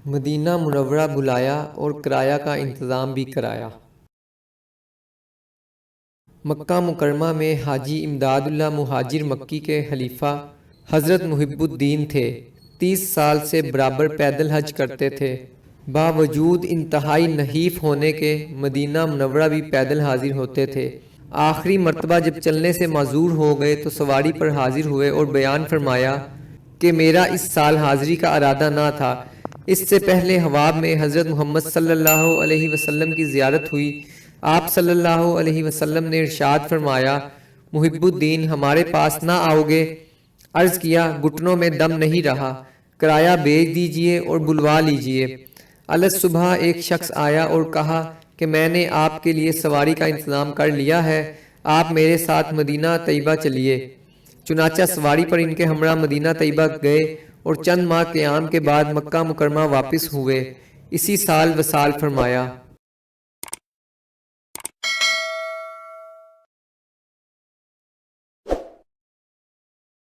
مدینہ منورہ بلایا اور کرایہ کا انتظام بھی کرایا۔ مکہ مکرمہ میں حاجی امداد اللہ مہاجر مکی کے خلیفہ حضرت محب الدین تھے۔ 30 سال سے برابر پیدل حج کرتے تھے۔ باوجود انتہائی نحیف ہونے کے مدینہ منورہ بھی پیدل حاضر ہوتے تھے۔ آخری مرتبہ جب چلنے سے معذور ہو گئے تو سواری پر حاضر ہوئے اور بیان فرمایا کہ میرا اس سال حاضری کا ارادہ نہ تھا۔ اس سے پہلے حواب میں حضرت محمد صلی اللہ علیہ وسلم کی زیارت ہوئی۔ آپ صلی اللہ علیہ وسلم نے ارشاد فرمایا، محب الدین ہمارے پاس نہ آؤ گے؟ عرض کیا، گھٹنوں میں دم نہیں رہا، کرایہ بھیج دیجئے اور بلوا لیجئے۔ الصبح ایک شخص آیا اور کہا کہ میں نے آپ کے لیے سواری کا انتظام کر لیا ہے، آپ میرے ساتھ مدینہ طیبہ چلیے۔ چنانچہ سواری پر ان کے ہمراہ مدینہ طیبہ گئے اور چند ماہ قیام کے بعد مکہ مکرمہ واپس ہوئے۔ اسی سال وصال فرمایا۔